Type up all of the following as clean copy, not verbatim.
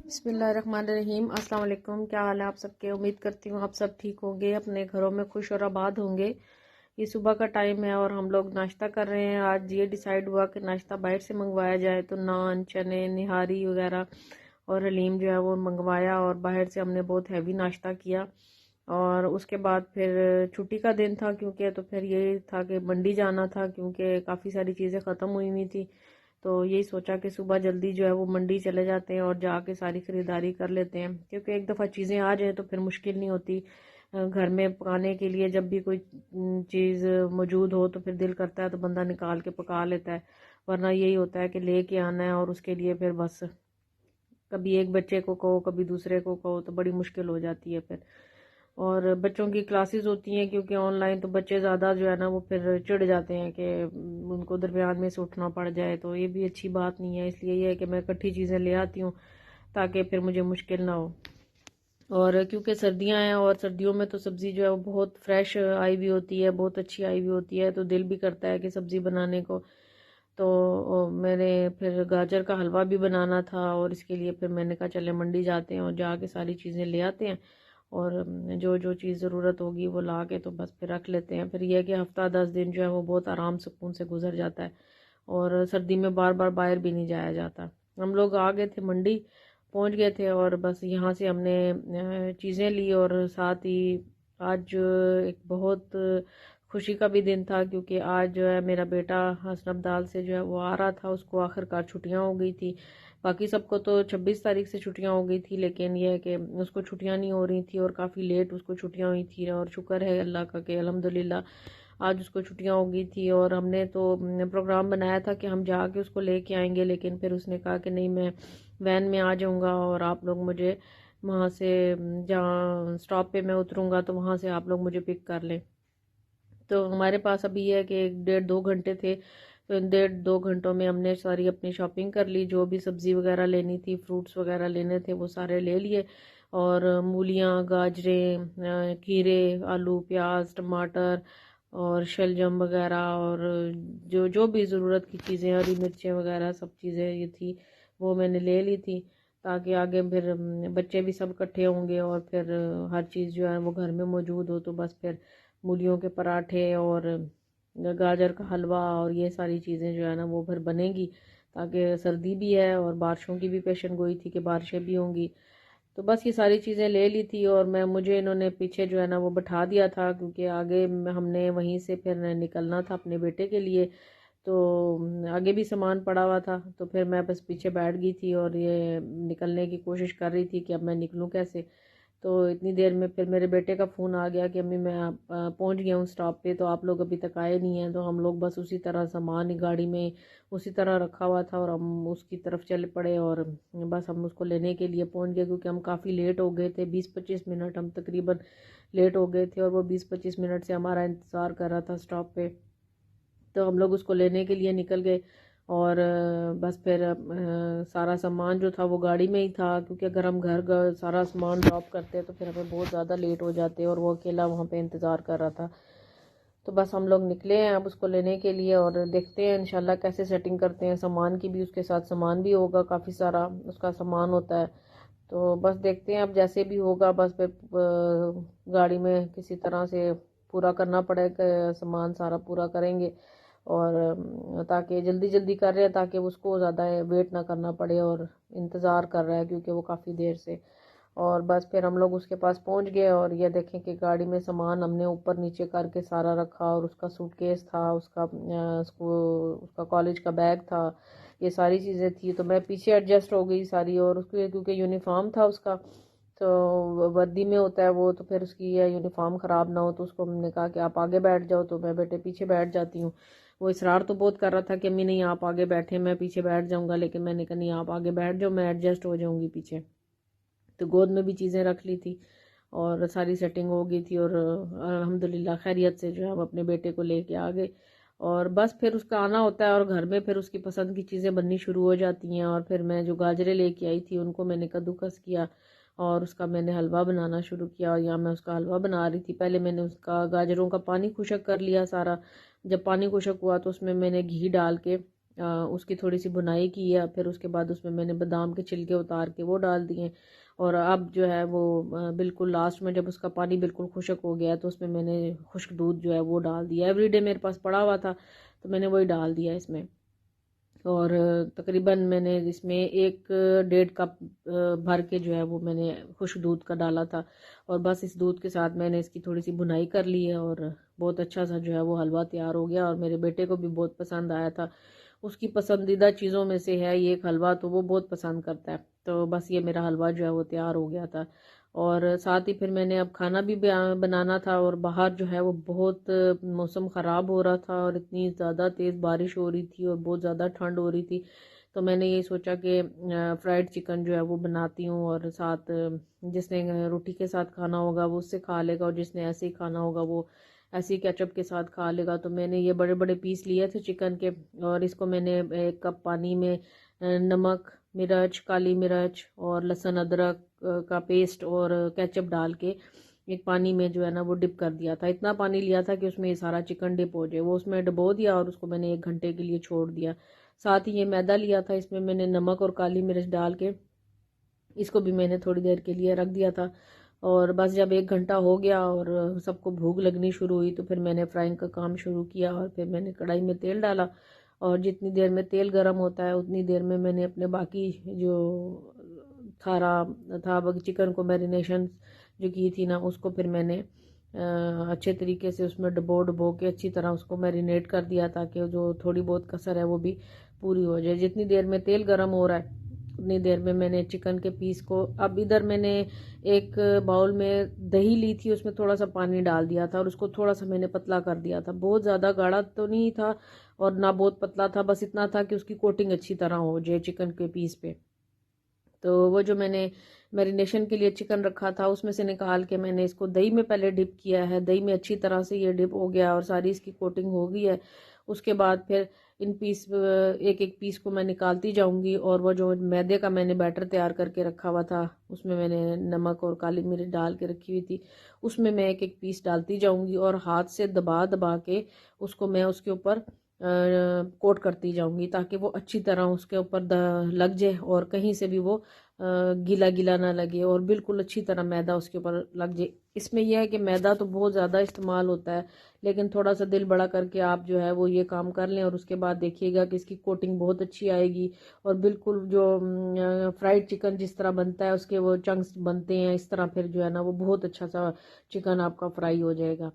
बिस्मिल्लाहिर्रहमानिर्रहीम। अस्सलाम वालेकुम। क्या हाल है आप सबके? उम्मीद करती हूँ आप सब ठीक होंगे, अपने घरों में खुश और आबाद होंगे। ये सुबह का टाइम है और हम लोग नाश्ता कर रहे हैं। आज ये डिसाइड हुआ कि नाश्ता बाहर से मंगवाया जाए, तो नान, चने, निहारी वगैरह और हलीम जो है वो मंगवाया और बाहर से हमने बहुत हैवी नाश्ता किया। और उसके बाद फिर छुट्टी का दिन था क्योंकि, तो फिर ये था कि मंडी जाना था क्योंकि काफ़ी सारी चीज़ें ख़त्म हुई थी। तो यही सोचा कि सुबह जल्दी जो है वो मंडी चले जाते हैं और जाके सारी ख़रीदारी कर लेते हैं, क्योंकि एक दफ़ा चीज़ें आ जाए तो फिर मुश्किल नहीं होती घर में पकाने के लिए। जब भी कोई चीज़ मौजूद हो तो फिर दिल करता है तो बंदा निकाल के पका लेता है, वरना यही होता है कि लेके आना है और उसके लिए फिर बस कभी एक बच्चे को कहो कभी दूसरे को कहो तो बड़ी मुश्किल हो जाती है फिर। और बच्चों की क्लासेस होती हैं क्योंकि ऑनलाइन, तो बच्चे ज़्यादा जो है ना वो फिर चिढ़ जाते हैं कि उनको दरमियान में से उठना पड़ जाए, तो ये भी अच्छी बात नहीं है। इसलिए ये है कि मैं इकट्ठी चीज़ें ले आती हूँ ताकि फिर मुझे मुश्किल ना हो। और क्योंकि सर्दियाँ हैं और सर्दियों में तो सब्ज़ी जो है वो बहुत फ्रेश आई हुई होती है, बहुत अच्छी आई हुई होती है, तो दिल भी करता है कि सब्ज़ी बनाने को। तो मैंने फिर गाजर का हलवा भी बनाना था और इसके लिए फिर मैंने कहा चले मंडी जाते हैं और जाके सारी चीज़ें ले आते हैं और जो जो चीज़ ज़रूरत होगी वो ला के तो बस फिर रख लेते हैं। फिर यह है कि हफ़्ता 10 दिन जो है वो बहुत आराम सुकून से गुजर जाता है और सर्दी में बार बार बाहर भी नहीं जाया जाता। हम लोग आ गए थे मंडी, पहुंच गए थे और बस यहाँ से हमने चीज़ें ली और साथ ही आज एक बहुत खुशी का भी दिन था क्योंकि आज जो है मेरा बेटा हसन अब्दाल से जो है वो आ रहा था, उसको आखिरकार छुट्टियां हो गई थी। बाकी सबको तो 26 तारीख से छुट्टियां हो गई थी, लेकिन यह है कि उसको छुट्टियां नहीं हो रही थी और काफ़ी लेट उसको छुट्टियां हुई थी। और शुक्र है अल्लाह का कि अल्हम्दुलिल्लाह आज उसको छुट्टियां हो गई थी। और हमने तो प्रोग्राम बनाया था कि हम जाके उसको लेके आएंगे, लेकिन फिर उसने कहा कि नहीं, मैं वैन में आ जाऊंगा और आप लोग मुझे वहाँ से जहाँ स्टॉप पे मैं उतरूंगा तो वहाँ से आप लोग मुझे पिक कर लें। तो हमारे पास अभी है कि 1.5-2 घंटे थे, तो इन 1.5-2 घंटों में हमने सारी अपनी शॉपिंग कर ली। जो भी सब्ज़ी वगैरह लेनी थी, फ्रूट्स वगैरह लेने थे, वो सारे ले लिए। और मूलियाँ, गाजरें, खीरे, आलू, प्याज, टमाटर और शलजम वगैरह और जो जो भी ज़रूरत की चीज़ें, हरी मिर्चें वगैरह सब चीज़ें ये थी वो मैंने ले ली थी, ताकि आगे फिर बच्चे भी सब इकट्ठे होंगे और फिर हर चीज़ जो है वो घर में मौजूद हो, तो बस फिर मूलियों के पराठे और गाजर का हलवा और ये सारी चीज़ें जो है ना वो फिर बनेगी, ताकि सर्दी भी है और बारिशों की भी पेशन गोई थी कि बारिशें भी होंगी। तो बस ये सारी चीज़ें ले ली थी और मुझे इन्होंने पीछे जो है ना वो बैठा दिया था क्योंकि आगे हमने वहीं से फिर निकलना था अपने बेटे के लिए। तो आगे भी सामान पड़ा हुआ था, तो फिर मैं बस पीछे बैठ गई थी और ये निकलने की कोशिश कर रही थी कि अब मैं निकलूं कैसे। तो इतनी देर में फिर मेरे बेटे का फ़ोन आ गया कि अम्मी मैं पहुंच गया हूँ स्टॉप पे, तो आप लोग अभी तक आए नहीं हैं। तो हम लोग बस उसी तरह सामान ही गाड़ी में उसी तरह रखा हुआ था और हम उसकी तरफ चल पड़े और बस हम उसको लेने के लिए पहुंच गए क्योंकि हम काफ़ी लेट हो गए थे। 20-25 मिनट हम तकरीबन लेट हो गए थे और वो 20-25 मिनट से हमारा इंतज़ार कर रहा था स्टॉप पे। तो हम लोग उसको लेने के लिए निकल गए और बस फिर सारा सामान जो था वो गाड़ी में ही था, क्योंकि अगर हम घर सारा सामान ड्रॉप करते तो फिर हमें बहुत ज़्यादा लेट हो जाते और वो अकेला वहाँ पे इंतज़ार कर रहा था। तो बस हम लोग निकले हैं अब उसको लेने के लिए और देखते हैं इंशाल्लाह कैसे सेटिंग करते हैं सामान की भी। उसके साथ सामान भी होगा, काफ़ी सारा उसका सामान होता है, तो बस देखते हैं अब जैसे भी होगा। बस फिर गाड़ी में किसी तरह से पूरा करना पड़ेगा, सामान सारा पूरा करेंगे और ताकि जल्दी जल्दी कर रहे हैं ताकि उसको ज़्यादा वेट ना करना पड़े और इंतज़ार कर रहा है क्योंकि वो काफ़ी देर से। और बस फिर हम लोग उसके पास पहुंच गए और ये देखें कि गाड़ी में सामान हमने ऊपर नीचे करके सारा रखा और उसका सूटकेस था, उसका कॉलेज का बैग था, ये सारी चीज़ें थी। तो मैं पीछे एडजस्ट हो गई सारी और उसके क्योंकि यूनिफॉर्म था उसका, तो वर्दी में होता है वो, तो फिर उसकी यह यूनिफॉर्म ख़राब ना हो, तो उसको हमने कहा कि आप आगे बैठ जाओ, तो मैं बेटे पीछे बैठ जाती हूँ। वो इसरार तो बहुत कर रहा था कि अम्मी नहीं आप आगे बैठे, मैं पीछे बैठ जाऊँगा, लेकिन मैंने कहा नहीं आप आगे बैठ जाओ, मैं एडजस्ट हो जाऊँगी पीछे। तो गोद में भी चीज़ें रख ली थी और सारी सेटिंग हो गई थी और अल्हम्दुलिल्लाह खैरियत से जो है हम अपने बेटे को लेके आ गए। और बस फिर उसका आना होता है और घर में फिर उसकी पसंद की चीज़ें बननी शुरू हो जाती हैं। और फिर मैं जो गाजरें लेके आई थी उनको मैंने कद्दूकस किया और उसका मैंने हलवा बनाना शुरू किया। और यहाँ मैं उसका हलवा बना रही थी, पहले मैंने उसका गाजरों का पानी खुशक कर लिया सारा। जब पानी खुशक हुआ तो उसमें मैंने घी डाल के उसकी थोड़ी सी बुनाई की है। फिर उसके बाद उसमें मैंने बादाम के छिलके उतार के वो डाल दिए। और अब जो है वो बिल्कुल लास्ट में जब उसका पानी बिल्कुल खुश्क हो गया तो उसमें मैंने खुश्क दूध जो है वो डाल दिया। एवरीडे मेरे पास पड़ा हुआ था तो मैंने वही डाल दिया इसमें। और तकरीबन मैंने इसमें 1.5 कप भर के जो है वो मैंने खुश्क दूध का डाला था। और बस इस दूध के साथ मैंने इसकी थोड़ी सी भुनाई कर ली है और बहुत अच्छा सा जो है वो हलवा तैयार हो गया। और मेरे बेटे को भी बहुत पसंद आया था। उसकी पसंदीदा चीज़ों में से है ये एक हलवा, तो वो बहुत पसंद करता है। तो बस ये मेरा हलवा जो है वो तैयार हो गया था। और साथ ही फिर मैंने अब खाना भी बनाना था। और बाहर जो है वो बहुत मौसम ख़राब हो रहा था और इतनी ज़्यादा तेज़ बारिश हो रही थी और बहुत ज़्यादा ठंड हो रही थी। तो मैंने ये सोचा कि फ्राइड चिकन जो है वो बनाती हूँ और साथ जिसने रोटी के साथ खाना होगा वो उससे खा लेगा और जिसने ऐसे ही खाना होगा वो ऐसे ही केचप के साथ खा लेगा। तो मैंने ये बड़े बड़े पीस लिए थे चिकन के और इसको मैंने 1 कप पानी में नमक, मिर्च, काली मिर्च और लहसुन अदरक का पेस्ट और केचप डाल के एक पानी में जो है ना वो डिप कर दिया था। इतना पानी लिया था कि उसमें ये सारा चिकन डिप हो जाए। वो उसमें डुबो दिया और उसको मैंने 1 घंटे के लिए छोड़ दिया। साथ ही ये मैदा लिया था, इसमें मैंने नमक और काली मिर्च डाल के इसको भी मैंने थोड़ी देर के लिए रख दिया था। और बस जब 1 घंटा हो गया और सबको भूख लगनी शुरू हुई तो फिर मैंने फ्राइंग का काम शुरू किया। और फिर मैंने कढ़ाई में तेल डाला और जितनी देर में तेल गर्म होता है उतनी देर में मैंने अपने बाकी जो थारा था चिकन को मैरिनेशन जो की थी ना उसको फिर मैंने अच्छे तरीके से उसमें डुबो डुबो के अच्छी तरह उसको मैरिनेट कर दिया ताकि जो थोड़ी बहुत कसर है वो भी पूरी हो जाए। जितनी देर में तेल गर्म हो रहा है उतनी देर में मैंने चिकन के पीस को, अब इधर मैंने एक बाउल में दही ली थी, उसमें थोड़ा सा पानी डाल दिया था और उसको थोड़ा सा मैंने पतला कर दिया था। बहुत ज़्यादा गाढ़ा तो नहीं था और ना बहुत पतला था, बस इतना था कि उसकी कोटिंग अच्छी तरह हो जाए चिकन के पीस पे। तो वो जो मैंने मैरिनेशन के लिए चिकन रखा था उसमें से निकाल के मैंने इसको दही में पहले डिप किया है। दही में अच्छी तरह से ये डिप हो गया और सारी इसकी कोटिंग हो गई है। उसके बाद फिर इन पीस एक एक पीस को मैं निकालती जाऊंगी और वो जो मैदे का मैंने बैटर तैयार करके रखा हुआ था उसमें मैंने नमक और काली मिर्च डाल के रखी हुई थी, उसमें मैं एक एक पीस डालती जाऊंगी और हाथ से दबा दबा के उसको मैं उसके ऊपर कोट करती जाऊंगी ताकि वो अच्छी तरह उसके ऊपर लग जाए और कहीं से भी वो गीला गीला ना लगे और बिल्कुल अच्छी तरह मैदा उसके ऊपर लग जाए। इसमें यह है कि मैदा तो बहुत ज़्यादा इस्तेमाल होता है लेकिन थोड़ा सा दिल बड़ा करके आप जो है वो ये काम कर लें और उसके बाद देखिएगा कि इसकी कोटिंग बहुत अच्छी आएगी। और बिल्कुल जो फ्राइड चिकन जिस तरह बनता है उसके वो चंक्स बनते हैं इस तरह फिर जो है ना वो बहुत अच्छा सा चिकन आपका फ्राई हो जाएगा।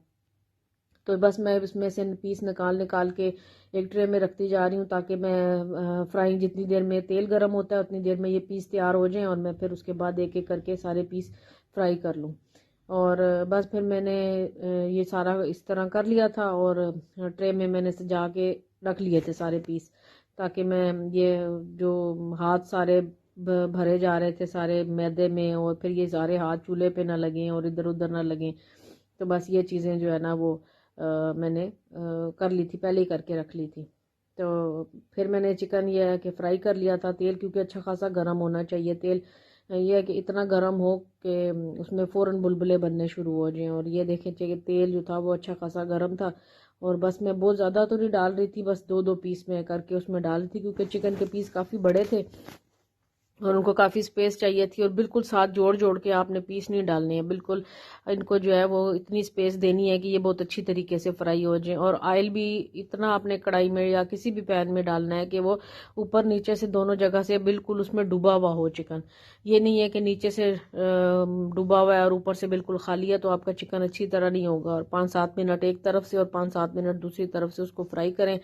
तो बस मैं इसमें से पीस निकाल निकाल के एक ट्रे में रखती जा रही हूँ ताकि मैं फ्राइंग जितनी देर में तेल गर्म होता है उतनी देर में ये पीस तैयार हो जाएं और मैं फिर उसके बाद एक एक करके सारे पीस फ्राई कर लूँ। और बस फिर मैंने ये सारा इस तरह कर लिया था और ट्रे में मैंने सजा के रख लिए थे सारे पीस ताकि मैं ये जो हाथ सारे भरे जा रहे थे सारे मैदे में और फिर ये सारे हाथ चूल्हे पे ना लगें और इधर उधर ना लगें। तो बस ये चीज़ें जो है ना वो मैंने कर ली थी, पहले ही करके रख ली थी। तो फिर मैंने चिकन ये है कि फ्राई कर लिया था। तेल क्योंकि अच्छा खासा गर्म होना चाहिए तेल, ये है कि इतना गर्म हो कि उसमें फ़ौरन बुलबुले बनने शुरू हो जाएं। और ये देखें कि तेल जो था वो अच्छा खासा गर्म था और बस मैं बहुत ज़्यादा तो नहीं डाल रही थी, बस दो दो पीस में करके उसमें डाल रही थी क्योंकि चिकन के पीस काफ़ी बड़े थे और उनको काफ़ी स्पेस चाहिए थी। और बिल्कुल साथ जोड़ जोड़ के आपने पीस नहीं डालने हैं, बिल्कुल इनको जो है वो इतनी स्पेस देनी है कि ये बहुत अच्छी तरीके से फ्राई हो जाए। और ऑयल भी इतना आपने कढ़ाई में या किसी भी पैन में डालना है कि वो ऊपर नीचे से दोनों जगह से बिल्कुल उसमें डूबा हुआ हो चिकन। ये नहीं है कि नीचे से डूबा हुआ है और ऊपर से बिल्कुल खाली है तो आपका चिकन अच्छी तरह नहीं होगा। और 5-7 मिनट एक तरफ से और 5-7 मिनट दूसरी तरफ से उसको फ्राई करें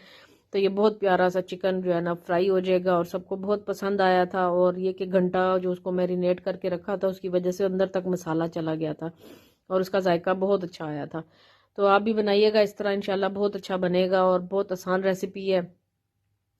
तो ये बहुत प्यारा सा चिकन जो है ना फ्राई हो जाएगा। और सबको बहुत पसंद आया था और ये कि घंटा जो उसको मैरिनेट करके रखा था उसकी वजह से अंदर तक मसाला चला गया था और उसका जायका बहुत अच्छा आया था। तो आप भी बनाइएगा इस तरह, इंशाल्लाह बहुत अच्छा बनेगा और बहुत आसान रेसिपी है।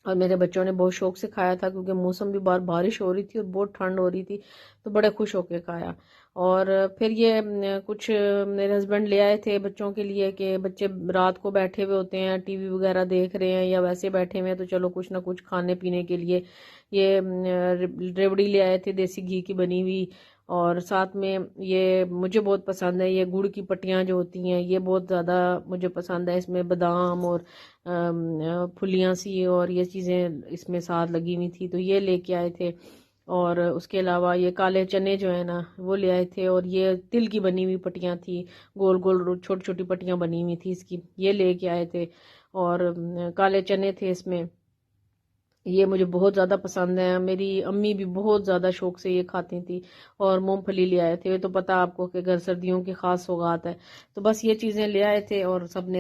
और मेरे बच्चों ने बहुत शौक से खाया था क्योंकि मौसम भी बाहर बारिश हो रही थी और बहुत ठंड हो रही थी तो बड़े खुश होके खाया। और फिर ये कुछ मेरे हस्बैंड ले आए थे बच्चों के लिए कि बच्चे रात को बैठे हुए होते हैं टीवी वगैरह देख रहे हैं या वैसे बैठे हुए हैं तो चलो कुछ ना कुछ खाने पीने के लिए ये रेवड़ी ले आए थे देसी घी की बनी हुई और साथ में ये मुझे बहुत पसंद है, ये गुड़ की पट्टियाँ जो होती हैं ये बहुत ज़्यादा मुझे पसंद है। इसमें बादाम और फुलियाँ सी और ये चीज़ें इसमें साथ लगी हुई थी, तो ये लेके आए थे। और उसके अलावा ये काले चने जो है ना वो ले आए थे, और ये तिल की बनी हुई पट्टियाँ थी, गोल गोल छोटी छोटी पट्टियाँ बनी हुई थी इसकी, ये लेके आए थे। और काले चने थे इसमें, ये मुझे बहुत ज़्यादा पसंद है, मेरी अम्मी भी बहुत ज़्यादा शौक से ये खाती थी। और मूंगफली ले आए थे, तो पता आपको कि घर सर्दियों की ख़ास सौगात है। तो बस ये चीज़ें ले आए थे और सबने